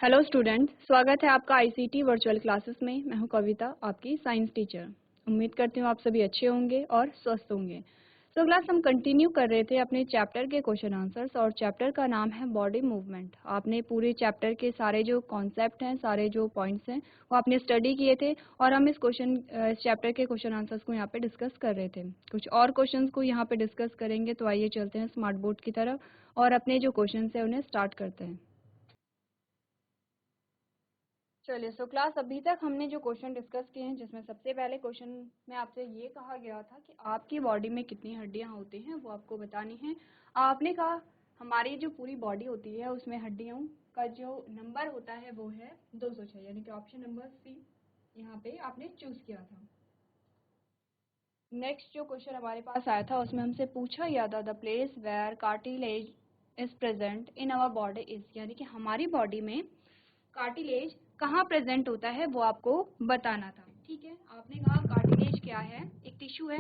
Hello student, स्वागत है आपका आईसीटी वर्चुअल क्लासेस में। मैं हूं कविता, आपकी साइंस टीचर। उम्मीद करती हूं आप सभी अच्छे होंगे और स्वस्थ होंगे। तो क्लास हम कंटिन्यू कर रहे थे अपने चैप्टर के क्वेश्चन आंसर्स और चैप्टर का नाम है बॉडी मूवमेंट। आपने पूरे चैप्टर के सारे जो कॉन्सेप्ट हैं, सारे जो पॉइंट्स हैं वो आपने स्टडी किए थे और हम इस चैप्टर के क्वेश्चन आंसर्स को यहाँ पे डिस्कस कर रहे थे। कुछ और क्वेश्चन को यहाँ पे डिस्कस करेंगे, तो आइए चलते हैं स्मार्ट बोर्ड की तरफ और अपने जो क्वेश्चन है उन्हें स्टार्ट करते हैं। चलिए, सो क्लास अभी तक हमने जो क्वेश्चन डिस्कस किए हैं, जिसमें सबसे पहले क्वेश्चन में आपसे ये कहा गया था कि आपकी बॉडी में कितनी हड्डियां होती हैं वो आपको बतानी है। आपने कहा हमारी जो पूरी बॉडी होती है उसमें हड्डियों का जो नंबर होता है वो है 206, यानी कि ऑप्शन नंबर सी यहाँ पे आपने चूज किया था। नेक्स्ट जो क्वेश्चन हमारे पास आया था उसमें हमसे पूछा गया था the place where cartilage is present in our body is, यानी कि हमारी बॉडी में कार्टिलेज कहाँ प्रेजेंट होता है वो आपको बताना था। ठीक है, आपने कहा कार्टिलेज क्या है, एक टिश्यू है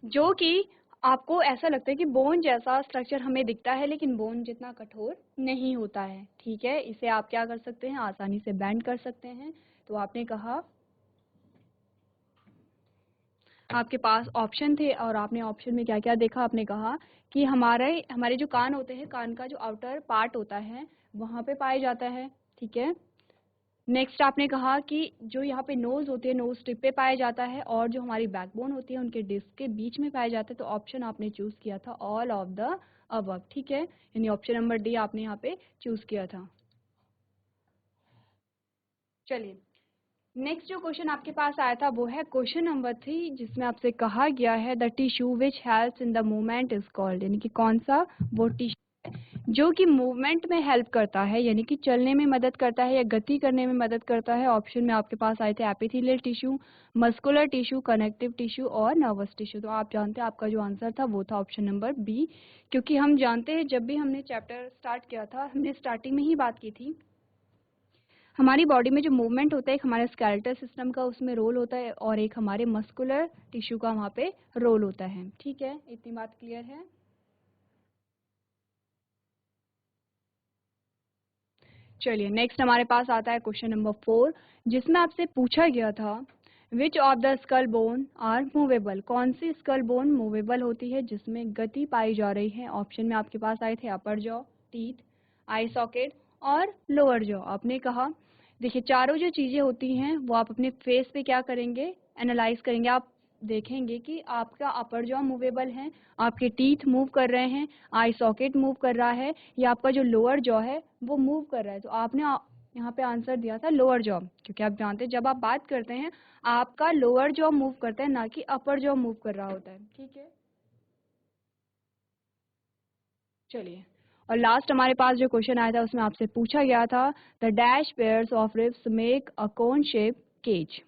जो कि आपको ऐसा लगता है कि बोन जैसा स्ट्रक्चर हमें दिखता है, लेकिन बोन जितना कठोर नहीं होता है। ठीक है, इसे आप क्या कर सकते हैं, आसानी से बेंड कर सकते हैं। तो आपने कहा आपके पास ऑप्शन थे और आपने ऑप्शन में क्या क्या देखा, आपने कहा कि हमारे जो कान होते हैं, कान का जो आउटर पार्ट होता है वहां पे पाया जाता है। ठीक है, नेक्स्ट आपने कहा कि जो यहाँ पे नोज होती है, नोज टिप पे पाया जाता है, और जो हमारी बैकबोन होती है उनके डिस्क के बीच में पाया जाता है। तो ऑप्शन आपने चूज किया था ऑल ऑफ द अबव। ठीक है, यानी ऑप्शन नंबर डी आपने यहाँ पे चूज किया था। चलिए, नेक्स्ट जो क्वेश्चन आपके पास आया था वो है क्वेश्चन नंबर 3, जिसमें आपसे कहा गया है the tissue which helps in the movement is called, यानी कि कौन सा वो टिश्यू जो कि मूवमेंट में हेल्प करता है, यानी कि चलने में मदद करता है या गति करने में मदद करता है। ऑप्शन में आपके पास आए थे epithelial tissue, muscular tissue, connective tissue और नर्वस टिश्यू। तो आप जानते हैं आपका जो आंसर था वो था ऑप्शन नंबर बी, क्योंकि हम जानते हैं जब भी हमने चैप्टर स्टार्ट किया था हमने स्टार्टिंग में ही बात की थी, हमारी बॉडी में जो मूवमेंट होता है, एक हमारे स्केलेटल सिस्टम का उसमें रोल होता है और एक हमारे मस्कुलर टिश्यू का वहाँ पे रोल होता है। ठीक है, इतनी बात क्लियर है। चलिए, नेक्स्ट हमारे पास आता है क्वेश्चन नंबर 4, जिसमें आपसे पूछा गया था which of the skull bone are movable, कौन सी स्कल बोन मूवेबल होती है जिसमें गति पाई जा रही है। ऑप्शन में आपके पास आए थे अपर जॉ, टीथ, आई सॉकेट और लोअर जॉ। आपने कहा देखिए चारों जो चीजें होती हैं वो आप अपने फेस पे क्या करेंगे, एनालाइज करेंगे। आप देखेंगे कि आपका अपर जॉ मूवेबल है, आपके टीथ मूव कर रहे हैं, आई सॉकेट मूव कर रहा है, या आपका जो लोअर जॉ है वो मूव कर रहा है। तो आपने यहाँ पे आंसर दिया था लोअर जॉ, क्योंकि आप जानते हैं जब आप बात करते हैं आपका लोअर जॉ मूव करता है, ना कि अपर जॉ मूव कर रहा होता है। ठीक है, चलिए, और लास्ट हमारे पास जो क्वेश्चन आया था उसमें आपसे पूछा गया था the dash pairs of ribs make a cone shape cage,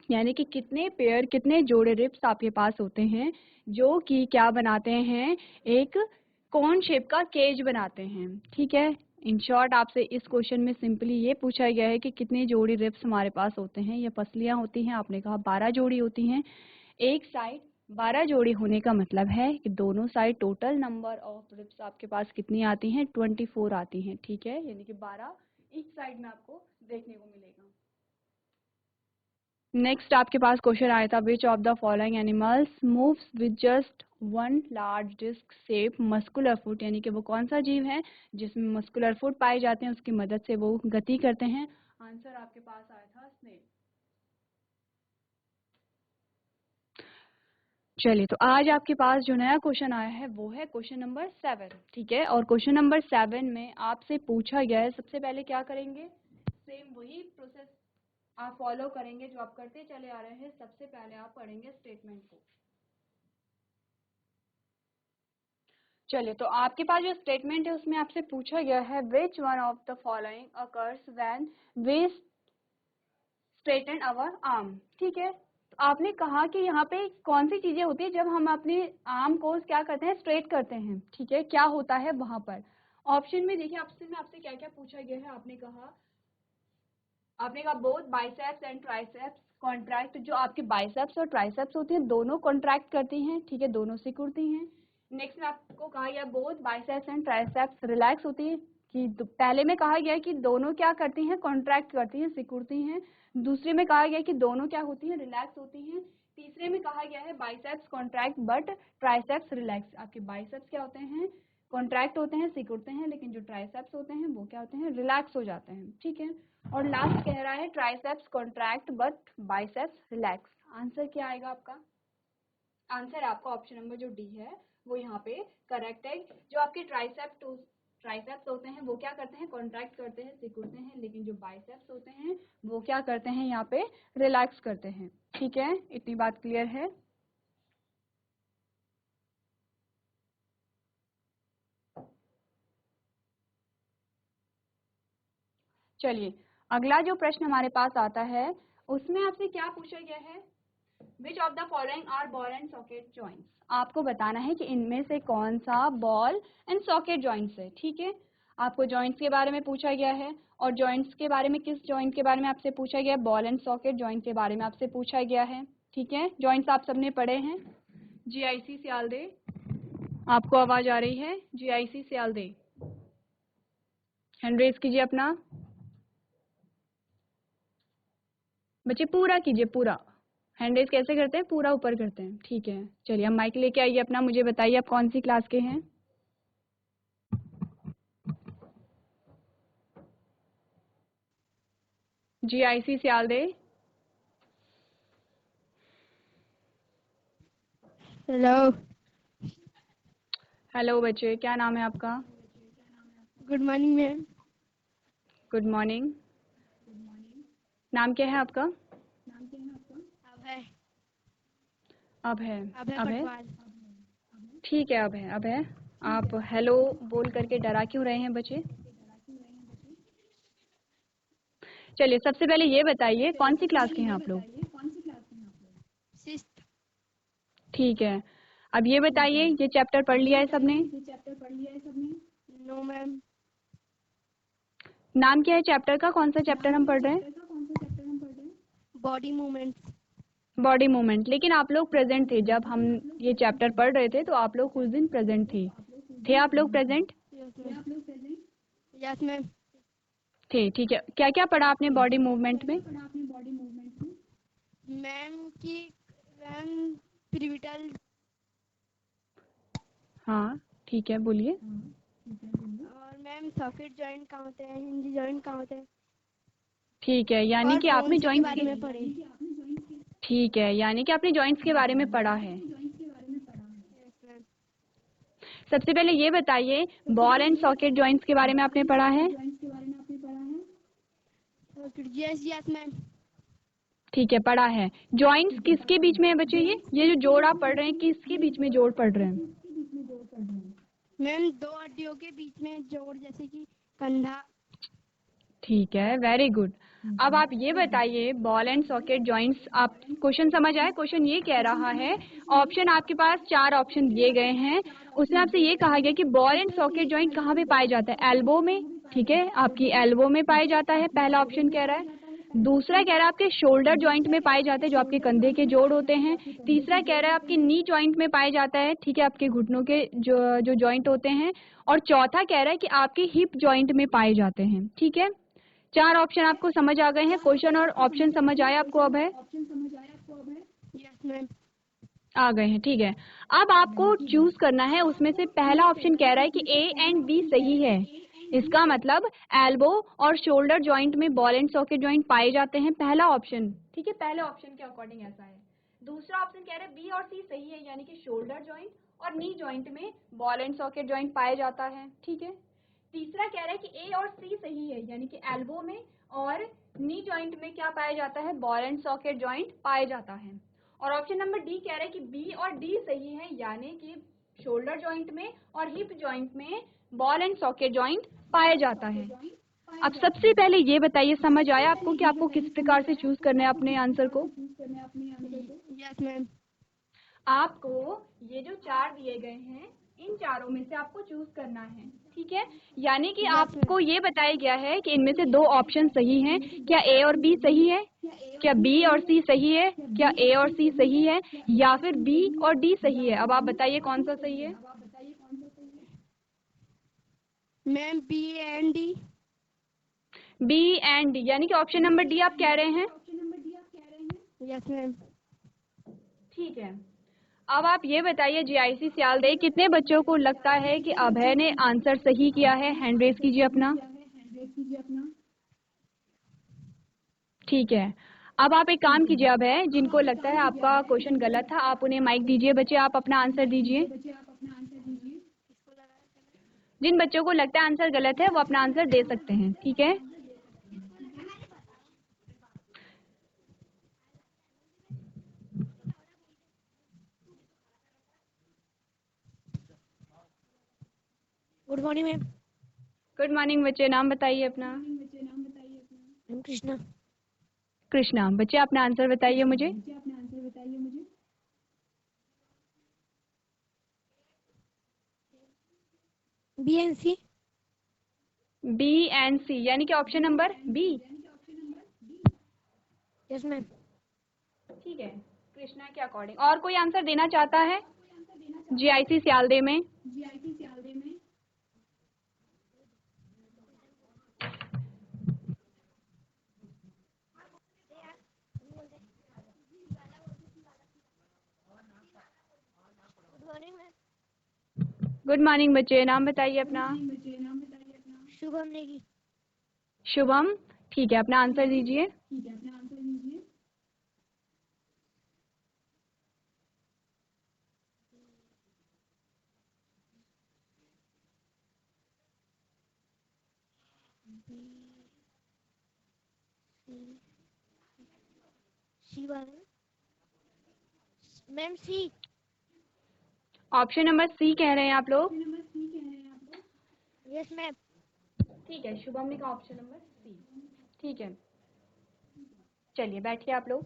यानी कि कितने पेयर, कितने जोड़े रिब्स आपके पास होते हैं जो कि क्या बनाते हैं, एक कोन शेप का केज बनाते हैं। ठीक है, इन शॉर्ट आपसे इस क्वेश्चन में सिंपली ये पूछा गया है कि कितने जोड़ी रिब्स हमारे पास होते हैं। ये पसलियां होती हैं, आपने कहा 12 जोड़ी होती हैं एक साइड। 12 जोड़ी होने का मतलब है कि दोनों side total number of ribs आपके पास कितनी आती हैं, 24 आती हैं। ठीक है, यानी कि 12 एक साइड में आपको देखने को मिलेगा। नेक्स्ट आपके पास क्वेश्चन आया था which of the following animals moves with just one large disc shape muscular foot, यानी कि वो कौन सा जीव है जिसमें मस्कुलर फुट पाए जाते हैं, उसकी मदद से वो गति करते हैं। आंसर आपके पास आया था स्नेल। चलिए, तो आज आपके पास जो नया क्वेश्चन आया है वो है क्वेश्चन नंबर 7। ठीक है, और क्वेश्चन नंबर 7 में आपसे पूछा गया है, सबसे पहले क्या करेंगे, सेम वही प्रोसेस आप फॉलो करेंगे जो आप करते चले आ रहे हैं। सबसे पहले आप पढ़ेंगे स्टेटमेंट को। चलिए, तो आपके पास जो स्टेटमेंट है उसमें आपसे पूछा गया है which one of the following occurs when we straighten our arm. ठीक है, तो आपने कहा कि यहाँ पे कौन सी चीजें होती है जब हम अपने आर्म को क्या करते हैं, स्ट्रेट करते हैं। ठीक है, क्या होता है वहां पर। ऑप्शन में देखिए आपसे क्या क्या पूछा गया है। आपने कहा both biceps and triceps contract, जो आपके बाइसेप्स और ट्राइसेप्स होती हैं दोनों कॉन्ट्रैक्ट करती हैं। ठीक है, दोनों सिकुड़ती हैं। नेक्स्ट में आपको कहा गया both biceps and triceps relax होती है, कि पहले में कहा गया है कि दोनों क्या करती हैं, कॉन्ट्रैक्ट करती हैं, सिकुड़ती हैं। दूसरे में कहा गया है कि दोनों क्या होती हैं, रिलैक्स होती हैं। तीसरे में कहा गया है biceps contract but triceps relax. आपके बाइसेप्स क्या होते हैं, कॉन्ट्रैक्ट होते हैं, सिकुड़ते हैं, लेकिन जो ट्राइसेप्स होते हैं वो क्या होते हैं, रिलैक्स हो जाते हैं। ठीक है, और लास्ट कह रहा है triceps contract but biceps relax. Answer क्या आएगा आपका? आंसर आपका ऑप्शन नंबर जो डी है वो यहाँ पे करेक्ट है। जो आपके ट्राइसेप्स होते हैं वो क्या करते हैं, कॉन्ट्रैक्ट करते हैं, सिकुड़ते हैं, लेकिन जो बाइसेप्स होते हैं वो क्या करते हैं, यहाँ पे रिलैक्स करते हैं। ठीक है, इतनी बात क्लियर है। चलिए अगला जो प्रश्न हमारे पास आता है उसमें आपसे क्या पूछा गया है, which of the following are ball and socket joints. आपको बताना है कि इनमें से कौन सा बॉल एंड सॉकेट जॉइंट्स है। ठीक है, आपको जॉइंट्स के बारे में पूछा गया है, और जॉइंट्स के बारे में किस जॉइंट के बारे में आपसे पूछा गया है, बॉल एंड सॉकेट जॉइंट के बारे में आपसे पूछा गया है। ठीक है, जॉइंट्स आप सबने पढ़े हैं। जीआईसी सियालदे, आपको आवाज आ रही है? जीआईसी सियालदे, हैंड रेज कीजिए अपना। बच्चे पूरा कीजिए, पूरा हैंड रेज कैसे करते हैं, पूरा ऊपर करते हैं। ठीक है, चलिए हम माइक लेके आइए अपना, मुझे बताइए आप कौन सी क्लास के हैं। जीआईसी सियालदे। हेलो। हेलो बच्चे, क्या नाम है आपका? Good morning ma'am. Good morning. नाम क्या है आपका? अभय। अभय। अभय अभय, पटवाल। ठीक है अभय। अभय, आप हेलो बोल करके डरा क्यों रहे हैं बच्चे? चलिए सबसे पहले ये बताइए कौन सी क्लास के हैं आप लोग? सिक्स्थ। ठीक है, अब ये बताइए ये चैप्टर पढ़ लिया है सबने? No ma'am. नाम क्या है चैप्टर का, कौन सा चैप्टर हम पढ़ रहे हैं? Body movements. Body movement. लेकिन आप लोग प्रेजेंट थे जब हम ये चैप्टर पढ़ रहे थे, तो आप लोग उस दिन प्रेजेंट थे आप लोग प्रेजेंट यस मैम। थे? ठीक है, क्या क्या पढ़ा आपने बॉडी मूवमेंट में? मैम की मैम पिरिविटल। हाँ ठीक है, बोलिए। और मैम सॉकेट जॉइंट कहाँ होते हैं, हिंजी जॉइंट कहाँ होते हैं, ठीक है, यानी और कि आपने बोन्स के जॉइंट्स बारे में पढ़े। ठीक है, यानी कि आपने जॉइंट्स के बारे में पढ़ा है। Yes ma'am. सबसे पहले ये बताइए बॉल एंड सॉकेट जॉइंट्स के बारे में आपने पढ़ा है? Yes yes ma'am. ठीक है, पढ़ा है। जॉइंट्स किसके बीच में है बच्चे? ये जो जोड़ आप पढ़ रहे हैं किसके बीच में जोड़ पढ़ रहे हैं? मैम दो हड्डियों के बीच में जोड़, जैसे कि कंधा। ठीक है, वेरी गुड। अब आप ये बताइए बॉल एंड सॉकेट जॉइंट्स, आप क्वेश्चन समझ आए? क्वेश्चन ये कह रहा है, ऑप्शन आपके पास 4 ऑप्शन दिए गए हैं, उसमें आपसे ये कहा गया कि बॉल एंड सॉकेट जॉइंट कहाँ पे पाया जाता है? एल्बो में। ठीक है, आपकी एल्बो में पाया जाता है, पहला ऑप्शन कह रहा है। दूसरा कह रहा है आपके शोल्डर जॉइंट में पाए जाते हैं, जो आपके कंधे के जोड़ होते हैं। तीसरा कह रहा है आपके नी जॉइंट में पाया जाता है, ठीक है, आपके घुटनों के जो जॉइंट होते हैं। और चौथा कह रहा है कि आपके हिप जॉइंट में पाए जाते हैं। ठीक है, 4 ऑप्शन आपको समझ आ गए हैं? क्वेश्चन और ऑप्शन समझ आए आपको? अब है यस मैम। आ गए हैं, ठीक है। अब आपको चूज करना है, उसमें से पहला ऑप्शन कह रहा है कि ए एंड बी सही है। इसका मतलब एल्बो और शोल्डर जॉइंट में बॉल एंड सॉकेट जॉइंट पाए जाते हैं, पहला ऑप्शन। ठीक है, पहले ऑप्शन के अकॉर्डिंग ऐसा है। दूसरा ऑप्शन कह रहा है बी और सी सही है, यानी कि शोल्डर जॉइंट और नी जॉइंट में बॉल एंड सॉकेट जॉइंट पाया जाता है। ठीक है, तीसरा कह रहा है कि ए और सी सही है, यानी कि एल्बो में और नी जॉइंट में क्या पाया जाता है, बॉल एंड सॉकेट जॉइंट पाया जाता है। और ऑप्शन नंबर डी कह रहा है कि बी और डी सही है, यानी कि शोल्डर जॉइंट में और हिप जॉइंट में बॉल एंड सॉकेट जॉइंट पाया जाता है। अब सबसे पहले ये बताइए, समझ आया आपको कि आपको किस प्रकार से चूज करना है अपने आंसर को? Yes ma'am. आपको ये जो 4 दिए गए हैं, इन चारों में से आपको चूज करना है। ठीक है, यानी कि आपको ये बताया गया है कि इनमें से 2 ऑप्शन सही हैं। क्या ए और बी सही है? क्या बी और सी सही है? क्या ए और सी सही है, या फिर बी और डी सही है? अब आप बताइए कौन सा सही है? Ma'am B and D. B and D, यानी कि ऑप्शन नंबर डी आप कह रहे हैं? Yes ma'am. ठीक है, अब आप ये बताइए जीआईसी सियालदे, कितने बच्चों को लगता है कि अभय ने आंसर सही किया है? हैंड रेज कीजिए अपना। ठीक है, अब आप एक काम कीजिए अभय, जिनको लगता है आपका क्वेश्चन गलत था आप उन्हें माइक दीजिए। बच्चे आप अपना आंसर दीजिए। जिन बच्चों को लगता है आंसर गलत है वो अपना आंसर दे सकते हैं, ठीक है? Good morning ma'am. Good morning बच्चे, नाम बताइए अपना। मैम कृष्णा। कृष्णा। बच्चे अपना आंसर बताइए मुझे। B and C. B and C, यानी कि option number B. Yes ma'am. ठीक है, कृष्णा के अकॉर्डिंग और कोई आंसर देना चाहता है जीआईसी सियालदे में? Good morning ma'am. Good morning बच्चे, नाम बताइए अपना। शुभम नेगी। शुभम। ठीक है, अपना आंसर दीजिए। शिवा मैम सी। ऑप्शन नंबर सी कह रहे हैं आप लोग? Yes ma'am. ठीक है, शुभम ने कहा ऑप्शन नंबर सी। ठीक है, चलिए बैठिए आप लोग।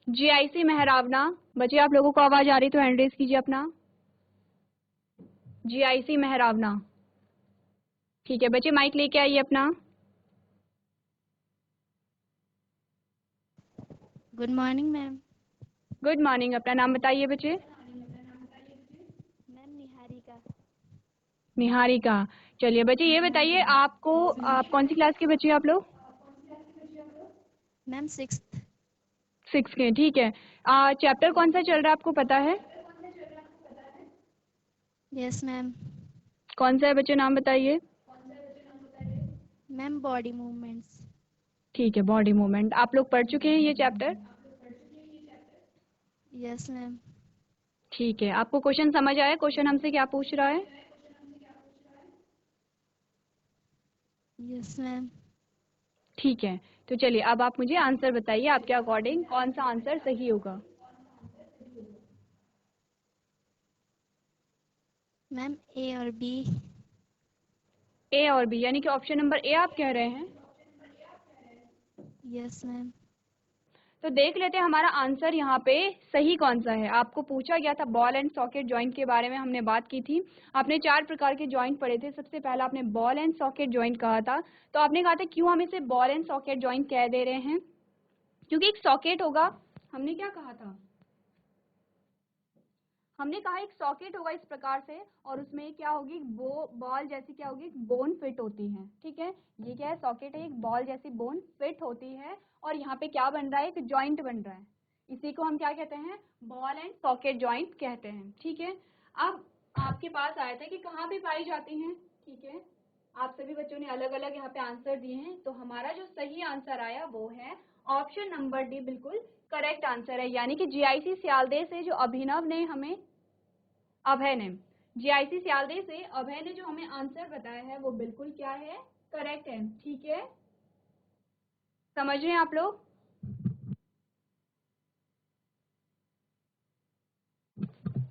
जीआईसी मेहरावना। बच्चे आप लोगों को आवाज आ रही तो हैंड रेज कीजिए अपना। जीआईसी मेहरावना। ठीक है बच्चे, माइक लेके आइए अपना। Good morning ma'am. Good morning, अपना नाम बताइए बच्चे। मैम निहारिका। निहारिका। चलिए बच्चे ये बताइए आपको, आप कौन सी क्लास के बच्चे हैं आप लोग? Ma'am 6th। 6 के, ठीक है। चैप्टर कौन सा चल रहा है आपको पता है? Yes ma'am. कौन सा है बच्चे, नाम बताइए। Ma'am body movements. ठीक है, बॉडी मूवमेंट। आप लोग पढ़ चुके हैं ये चैप्टर? Yes ma'am. ठीक है, आपको क्वेश्चन समझ आया? क्वेश्चन हमसे क्या पूछ रहा है? Yes ma'am. ठीक है, तो चलिए अब आप मुझे आंसर बताइए, आपके अकॉर्डिंग कौन सा आंसर सही होगा? मैम ए और बी। ए और बी, यानी कि ऑप्शन नंबर ए आप कह रहे हैं? Yes ma'am. तो देख लेते हैं हमारा आंसर यहाँ पे सही कौन सा है। आपको पूछा गया था बॉल एंड सॉकेट जॉइंट के बारे में, हमने बात की थी। आपने 4 प्रकार के जॉइंट पढ़े थे। सबसे पहला आपने बॉल एंड सॉकेट जॉइंट कहा था। तो आपने कहा था क्यों हम इसे बॉल एंड सॉकेट जॉइंट कह दे रहे हैं? क्योंकि एक सॉकेट होगा। हमने क्या कहा था? हमने कहा एक सॉकेट होगा इस प्रकार से, और उसमें क्या होगी, बॉल जैसी क्या होगी, बोन फिट होती है। ठीक है, ये क्या है, सॉकेट है, एक बॉल जैसी बोन फिट होती है, और यहाँ पे क्या बन रहा है, एक जॉइंट बन रहा है। इसी को हम क्या कहते हैं, बॉल एंड सॉकेट जॉइंट कहते हैं। ठीक है, अब आपके पास आया था कि कहाँ पे पाई जाती हैं। ठीक है, आप सभी बच्चों ने अलग अलग यहाँ पे आंसर दिए हैं, तो हमारा जो सही आंसर आया वो है ऑप्शन नंबर डी, बिल्कुल करेक्ट आंसर है। यानी कि जीआईसी सियालदे से जो अभिनव ने हमें, अभय ने, जीआईसी सियालदे से अभय ने जो हमें आंसर बताया है वो बिल्कुल क्या है, करेक्ट है। ठीक है, समझ रहे हैं आप लोग?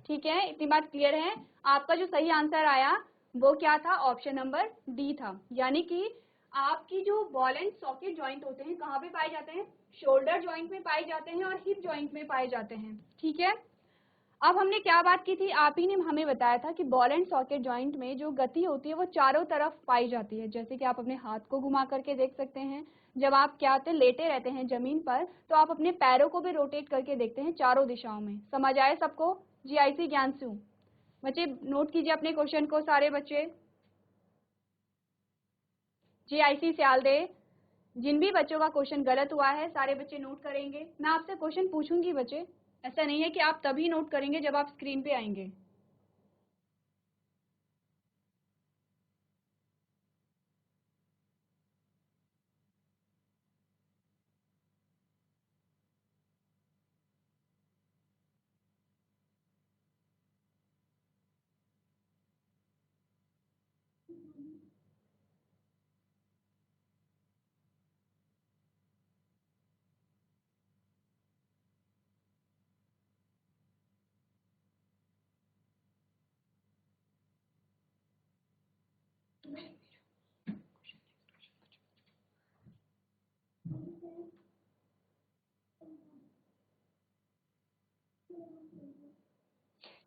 ठीक है, इतनी बात क्लियर है। आपका जो सही आंसर आया वो क्या था, ऑप्शन नंबर डी था। यानी कि आपकी जो बॉल एंड सॉकेट जॉइंट होते हैं कहाँ पे पाए जाते हैं, शोल्डर जॉइंट में पाए जाते हैं और हिप जॉइंट में पाए जाते हैं। ठीक है, अब हमने क्या बात की थी, आप ही ने हमें बताया था कि बॉल एंड सॉकेट जॉइंट में जो गति होती है वो चारों तरफ पाई जाती है। जैसे कि आप अपने हाथ को घुमा करके देख सकते हैं, जब आप क्या होते लेटे रहते हैं जमीन पर तो आप अपने पैरों को भी रोटेट करके देखते हैं चारों दिशाओं में। समझ आए सबको? जीआईसी ज्ञानसू बच्चे नोट कीजिए अपने क्वेश्चन को, सारे बच्चे। जीआईसी सियालदे, जिन भी बच्चों का क्वेश्चन गलत हुआ है सारे बच्चे नोट करेंगे। मैं आपसे क्वेश्चन पूछूंगी बच्चे, ऐसा नहीं है कि आप तभी नोट करेंगे जब आप स्क्रीन पे आएंगे।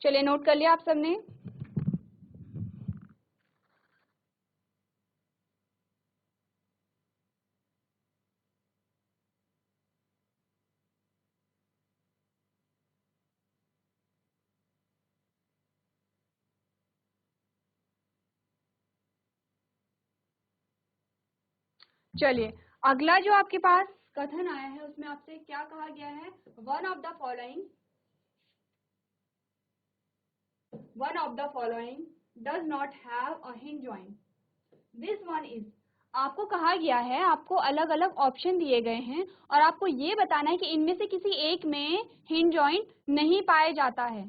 चलिए नोट कर लिया आप सबने? चलिए अगला जो आपके पास कथन आया है उसमें आपसे क्या कहा गया है, one of the following does not have a hinge joint, this one is. आपको कहा गया है, आपको अलग अलग ऑप्शन दिए गए हैं और आपको ये बताना है कि इनमें से किसी एक में हिंज जॉइंट नहीं पाया जाता है,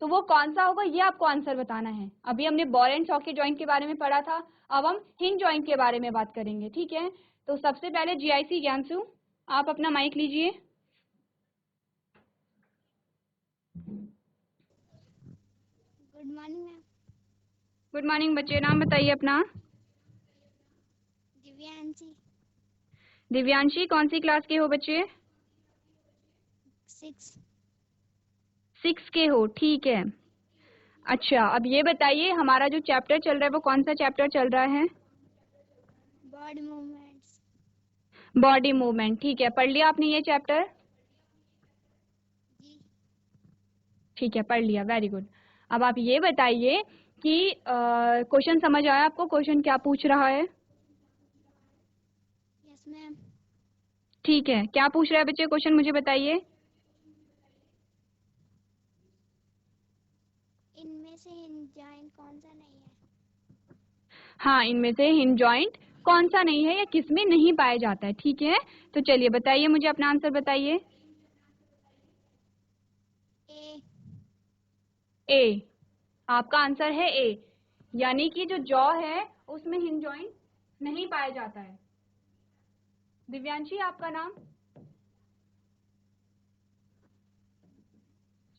तो वो कौन सा होगा ये आपको आंसर बताना है। अभी हमने बॉल एंड सॉकेट जॉइंट के बारे में पढ़ा था, अब हम हिंज जॉइंट के बारे में बात करेंगे, ठीक है। तो सबसे पहले जीआईसी ज्ञानसू आप अपना माइक लीजिए। Good morning ma'am. Good morning बच्चे, नाम बताइए अपना। दिव्यांशी। दिव्यांशी, कौन सी क्लास के हो बच्चे? 6। 6 के हो, ठीक है। अच्छा अब ये बताइए हमारा जो चैप्टर चल रहा है वो कौन सा चैप्टर चल रहा है? Body movements. बॉडी मूवमेंट, ठीक है। पढ़ लिया आपने ये चैप्टर? जी। ठीक है, पढ़ लिया, वेरी गुड। अब आप ये बताइए कि क्वेश्चन समझ आया आपको, क्वेश्चन क्या पूछ रहा है? Yes ma'am. ठीक है, क्या पूछ रहा है बच्चे क्वेश्चन, मुझे बताइए। इनमें से हिंज जॉइंट कौन सा नहीं है? हाँ, इनमें से हिंज जॉइंट कौन सा नहीं है या किसमें नहीं पाया जाता है, ठीक है। तो चलिए बताइए, मुझे अपना आंसर बताइए। ए। ए, आपका आंसर है ए, यानी कि जो जॉ है उसमें हिंज जॉइंट नहीं पाया जाता है। दिव्यांशी आपका नाम?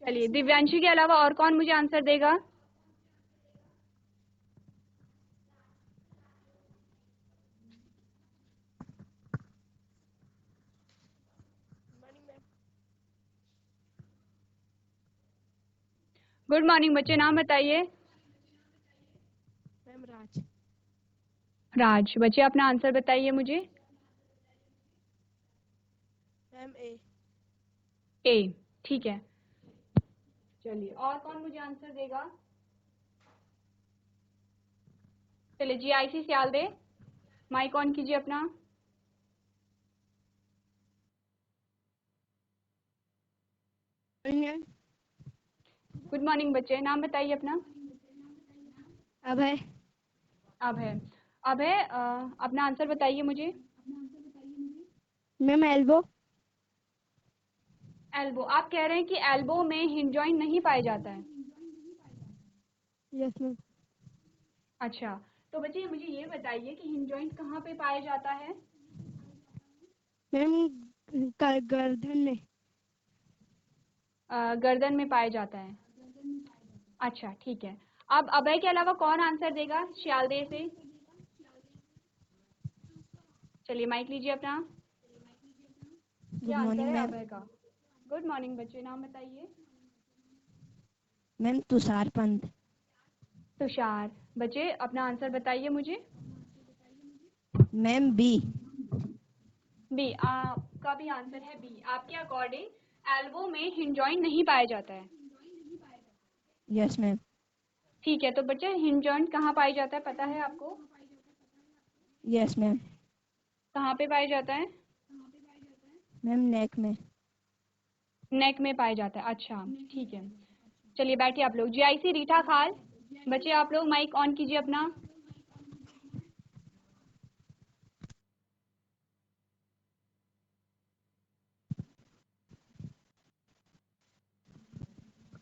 चलिए यस मैम। दिव्यांशी के अलावा और कौन मुझे आंसर देगा? गुड मॉर्निंग बच्चे, नाम बताइए। मैम राज। राज, बच्चे अपना आंसर बताइए मुझे। मैम ए। ए, ठीक है। चलिए और कौन मुझे आंसर देगा? चलिए जीआईसी सियाल दे, माइक ऑन कीजिए अपना। गुड मॉर्निंग बच्चे, नाम बताइए अपना। अभय। अभय, अभय अपना आंसर बताइए मुझे। Ma'am elbow. एल्बो, आप कह रहे हैं कि एल्बो में हिंज जॉइंट नहीं पाया जाता है? Yes ma'am. अच्छा, तो बच्चे मुझे ये बताइए कि हिंज जॉइंट कहाँ पे पाया जाता है? मैम गर्दन में। गर्दन में पाया जाता है। अच्छा ठीक है। अब अभय के अलावा कौन आंसर देगा शियालदे से? चलिए माइक लीजिए अपना। गुड क्या आंसर मॉर्निंग है मैम। अभय का? गुड मॉर्निंग बच्चे, नाम बताइए। मैम तुषार पंत। तुषार। बच्चे अपना आंसर बताइए मुझे। Ma'am B. बी, आपका भी आंसर है बी। आपके अकॉर्डिंग एल्बो में हिंज जॉइंट नहीं पाया जाता है। Yes ma'am. ठीक है, तो बच्चे हिंज जॉइंट कहाँ पाया जाता है पता है आपको? Yes ma'am. कहाँ पे पाया जाता है? मैम नेक में। नेक में पाया जाता है। अच्छा, ठीक है, चलिए बैठिए आप लोग। जीआईसी रीठा खाल। बच्चे आप लोग माइक ऑन कीजिए अपना।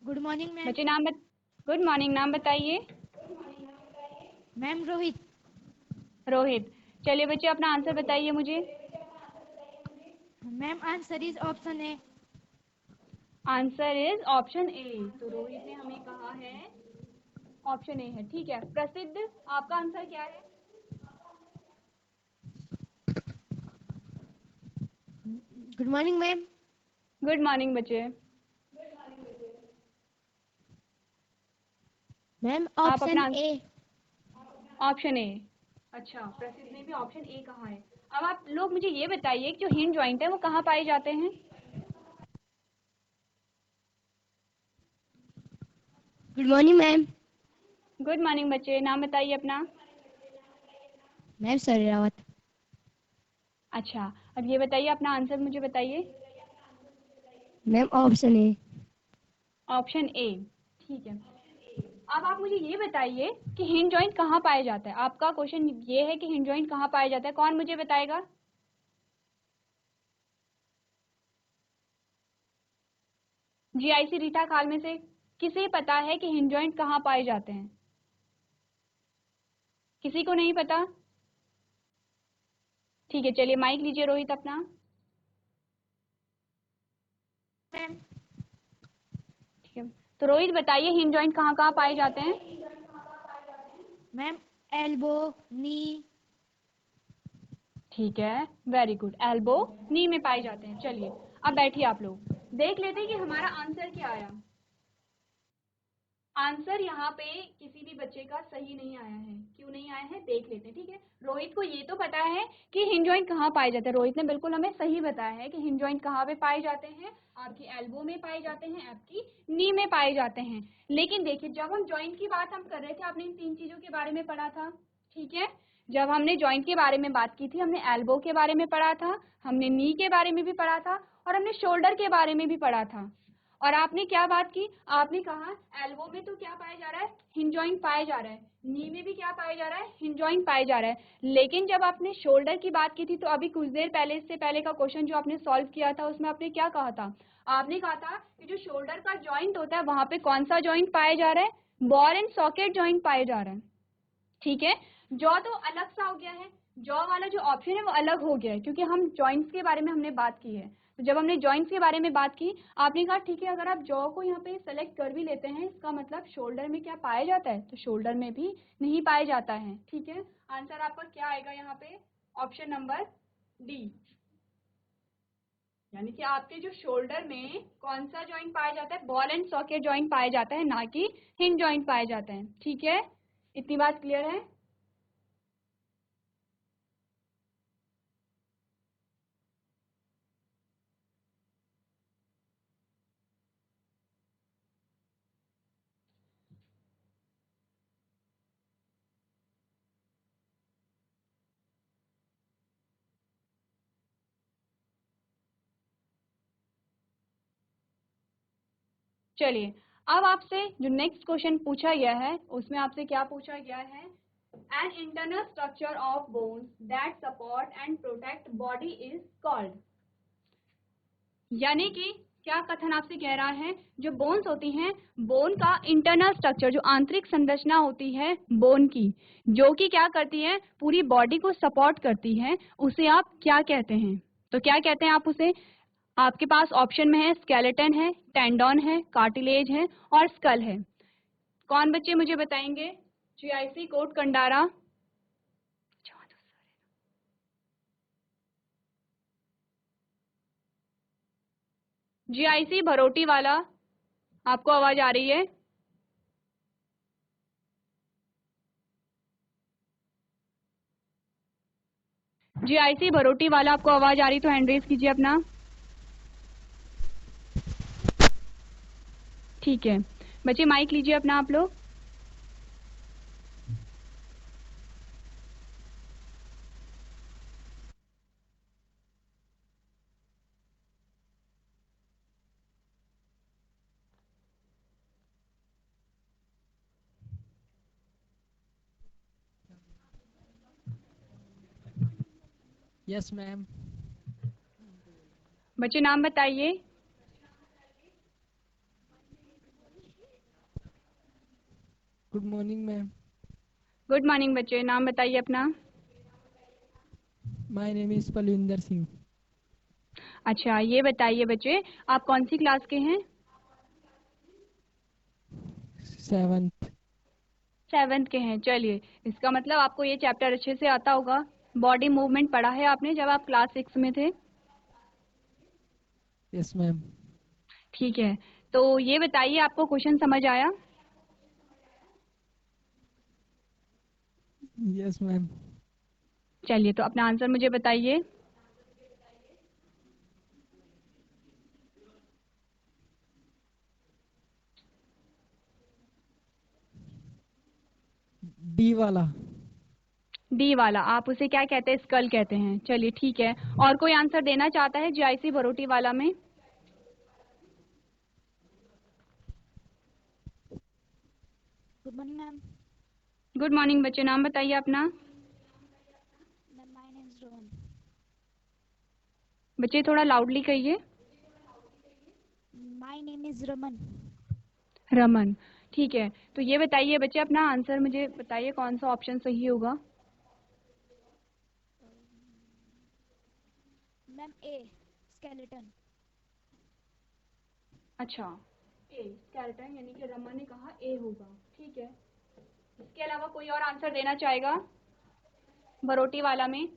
Good morning ma'am. बच्चे गुड मॉर्निंग, नाम बताइए। मैम रोहित। रोहित। चलिए बच्चे अपना आंसर बताइए मुझे। Ma'am answer is option A. Answer is option A. तो रोहित ने हमें कहा है ऑप्शन ए है। ठीक है, प्रसिद्ध आपका आंसर क्या है? Good morning ma'am. Good morning बच्चे। मैम आप ऑप्शन अपना ए। Option A. अच्छा, प्रसिद्ध ने भी ऑप्शन ए कहा है। अब आप लोग मुझे ये बताइए कि जो हिंज जॉइंट है वो कहाँ पाए जाते हैं? Good morning ma'am. Good morning बच्चे, नाम बताइए अपना। मैम सरियावत। अच्छा, अब ये बताइए अपना आंसर मुझे बताइए। Ma'am option A. Option A. ठीक है, अब आप मुझे ये बताइए कि हिंज जॉइंट कहाँ पाया जाता है। आपका क्वेश्चन ये है कि हिंज जॉइंट कहाँ पाया जाता है, कौन मुझे बताएगा? जीआईसी रीठा खाल में से किसे पता है कि हिंज जॉइंट कहाँ पाए जाते हैं? किसी को नहीं पता? ठीक है, चलिए माइक लीजिए रोहित अपना। मैम ठीक है, तो रोहित बताइए हिंज जॉइंट कहाँ कहाँ पाए जाते हैं? मैम एल्बो, नी। ठीक है, वेरी गुड। एल्बो, नी में पाए जाते हैं। चलिए अब बैठिए आप लोग, देख लेते हैं कि हमारा आंसर क्या आया। आंसर यहाँ पे किसी भी बच्चे का सही नहीं आया है। क्यों नहीं आया है देख लेते हैं। ठीक है, रोहित को ये तो पता है कि हिंज जॉइंट कहाँ पाए जाते हैं। रोहित ने बिल्कुल हमें सही बताया है कि हिंज जॉइंट कहाँ पे पाए जाते हैं। आपकी एल्बो में पाए जाते हैं, आपकी नी में पाए जाते हैं। लेकिन देखिए, जब हम जॉइंट की बात हम कर रहे थे, आपने इन तीन चीजों के बारे में पढ़ा था। ठीक है, जब हमने जॉइंट के बारे में बात की थी, हमने एल्बो के बारे में पढ़ा था, हमने नी के बारे में भी पढ़ा था, और हमने शोल्डर के बारे में भी पढ़ा था। और आपने क्या बात की? आपने कहा एल्बो में तो क्या पाया जा रहा है? हिंज जॉइंट पाया जा रहा है। नी में भी क्या पाया जा रहा है? हिंज जॉइंट पाया जा रहा है। लेकिन जब आपने शोल्डर की बात की थी, तो अभी कुछ देर पहले, इससे पहले का क्वेश्चन जो आपने सॉल्व किया था, उसमें आपने क्या कहा था? आपने कहा था कि जो शोल्डर का जॉइंट होता है, वहां पे कौन सा जॉइंट पाया जा रहा है? बॉल एंड सॉकेट जॉइंट पाया जा रहा है। ठीक है, जॉ तो अलग सा हो गया है। जॉ वाला जो ऑप्शन है वो अलग हो गया है, क्योंकि हम जॉइंट्स के बारे में हमने बात की है। तो जब हमने जॉइंट्स के बारे में बात की, आपने कहा ठीक है, अगर आप जॉ को यहाँ पे सेलेक्ट कर भी लेते हैं, इसका मतलब शोल्डर में क्या पाया जाता है? तो शोल्डर में भी नहीं पाया जाता है। ठीक है, आंसर आपका क्या आएगा यहाँ पे? Option number D. यानी कि आपके जो शोल्डर में कौन सा जॉइंट पाया जाता है? बॉल एंड सॉकेट जॉइंट पाया जाता है, ना कि हिंज जॉइंट पाया जाता है। ठीक है, इतनी बात क्लियर है? चलिए, अब आपसे जो नेक्स्ट क्वेश्चन पूछा गया है, उसमें आपसे क्या पूछा गया है? An internal structure of bones that support and protect body is called. यानी कि क्या कथन आपसे कह रहा है? जो बोन्स होती हैं, बोन का इंटरनल स्ट्रक्चर, जो आंतरिक संरचना होती है बोन की, जो कि क्या करती है? पूरी बॉडी को सपोर्ट करती है, उसे आप क्या कहते हैं? तो क्या कहते हैं आप उसे? आपके पास ऑप्शन में है स्केलेटन है, टेंडन है, कार्टिलेज है और स्कल है। कौन बच्चे मुझे बताएंगे? जीआईसी कोट कंडारा, जीआईसी भरोटी वाला, आपको आवाज आ रही है? जीआईसी भरोटी वाला, आपको आवाज आ रही तो हैंड रेज कीजिए अपना। ठीक है बच्चे, माइक लीजिए अपना आप लोग। Yes ma'am. बच्चे नाम बताइए। Good morning ma'am. Good morning बच्चे, नाम बताइए अपना। My name is Palvinder Singh. अच्छा ये बताइए बच्चे, आप कौन सी क्लास के हैं? 7th। 7th के हैं। चलिए, इसका मतलब आपको ये चैप्टर अच्छे से आता होगा। बॉडी मूवमेंट पढ़ा है आपने जब आप क्लास 6 में थे। Yes ma'am. ठीक है, तो ये बताइए आपको क्वेश्चन समझ आया? Yes ma'am. चलिए, तो अपना आंसर मुझे बताइए। डी वाला। डी वाला, आप उसे क्या कहते हैं? स्कल कहते हैं। चलिए ठीक है, और कोई आंसर देना चाहता है जीआईसी भरोटी वाला में? Good morning ma'am. Good morning बच्चे, नाम बताइए अपना। Ma'am my name is Rohan. बच्चे थोड़ा लाउडली कहिए। My name is Raman. Raman. ठीक है, तो ये बताइए बच्चे, अपना आंसर मुझे बताइए कौन सा ऑप्शन सही होगा? मैम ए स्केलेटन। अच्छा, ए स्केलेटन, यानी कि रमन ने कहा ए होगा। ठीक है, इसके अलावा कोई और आंसर देना चाहेगा भरोटी वाला में?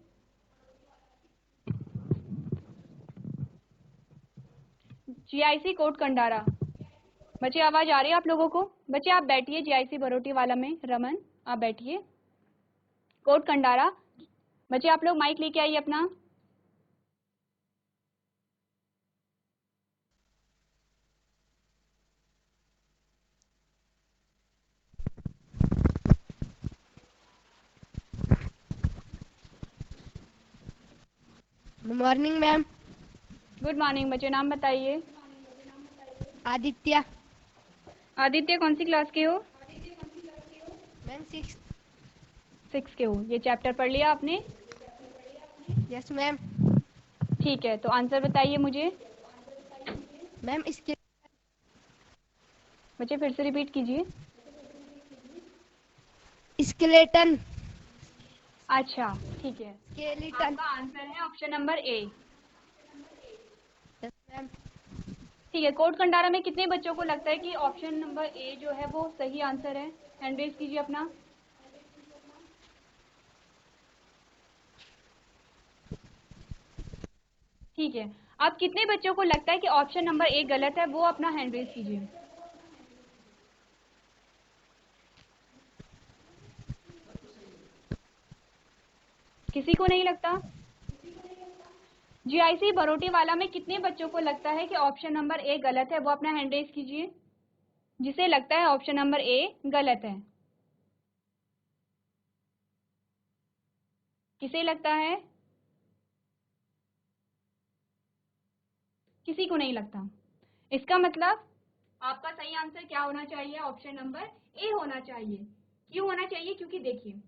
जीआईसी कोट कंडारा। बच्चे आवाज आ रही है आप लोगों को? बच्चे आप बैठिए, जीआईसी भरोटी वाला में रमन आप बैठिए। कोट कंडारा, बच्चे आप लोग माइक लेके आइए अपना। Good morning ma'am. Good morning बच्चे, नाम बताइए। आदित्य। आदित्य, कौन सी क्लास के हो? मैम 6। 6 के हो। ये चैप्टर पढ़ लिया आपने? Yes ma'am. ठीक है, तो आंसर बताइए मुझे। मैम इसके बच्चे फिर से रिपीट कीजिए। स्केलेटन। अच्छा ठीक है, स्केलेटन। आपका आंसर है option number A. Yes ma'am. ठीक है, कोट कंडारा में कितने बच्चों को लगता है कि ऑप्शन नंबर ए जो है वो सही आंसर है? हैंड रेज कीजिए अपना। ठीक है, अब कितने बच्चों को लगता है कि ऑप्शन नंबर ए गलत है? वो अपना हैंड रेज कीजिए। किसी को नहीं लगता? जीआईसी भरोटी वाला में कितने बच्चों को लगता है कि ऑप्शन नंबर ए गलत है? वो अपना हैंड रेज कीजिए, जिसे लगता है ऑप्शन नंबर ए गलत है। किसे लगता है? किसी को नहीं लगता। इसका मतलब आपका सही आंसर क्या होना चाहिए? ऑप्शन नंबर ए होना चाहिए। क्यों होना चाहिए? क्योंकि देखिए,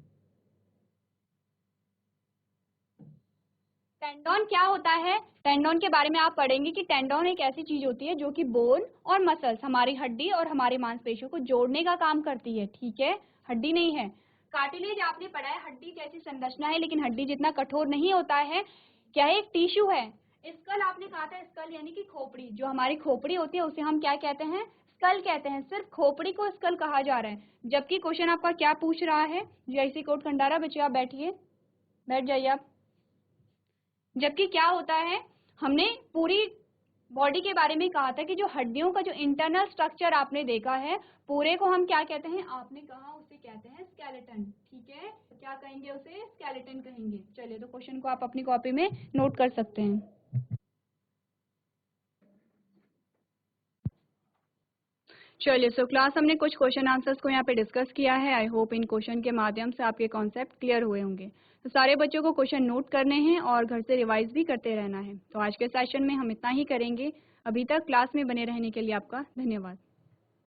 टेंडोन क्या होता है? टेंडोन के बारे में आप पढ़ेंगे कि टेंडोन एक ऐसी चीज होती है जो कि बोन और मसल्स, हमारी हड्डी और हमारी मांसपेशियों को जोड़ने का काम करती है। ठीक है, हड्डी नहीं है। कार्टिलेज आपने पढ़ा है, हड्डी जैसी संरचना है, लेकिन हड्डी जितना कठोर नहीं होता है। क्या है? एक टिश्यू है। स्कल आपने कहा था, स्कल यानी कि खोपड़ी। जो हमारी खोपड़ी होती है उसे हम क्या कहते हैं? स्कल कहते हैं। सिर्फ खोपड़ी को स्कल कहा जा रहा है। जबकि क्वेश्चन आपका क्या पूछ रहा है? जीआईसी कोड कंडारा, बच्चे आप बैठिए, बैठ जाइए आप। जबकि क्या होता है, हमने पूरी बॉडी के बारे में कहा था कि जो हड्डियों का जो इंटरनल स्ट्रक्चर आपने देखा है पूरे को हम क्या कहते हैं, आपने कहा उसे कहते हैं स्केलेटन। ठीक है, क्या कहेंगे उसे, स्केलेटन कहेंगे। चलिए तो क्वेश्चन को आप अपनी कॉपी में नोट कर सकते हैं। चलिए सो क्लास हमने कुछ क्वेश्चन आंसर्स को यहाँ पे डिस्कस किया है। आई होप इन क्वेश्चन के माध्यम से आपके कॉन्सेप्ट क्लियर हुए होंगे। तो सारे बच्चों को क्वेश्चन नोट करने हैं और घर से रिवाइज भी करते रहना है। तो आज के सेशन में हम इतना ही करेंगे। अभी तक क्लास में बने रहने के लिए आपका धन्यवाद।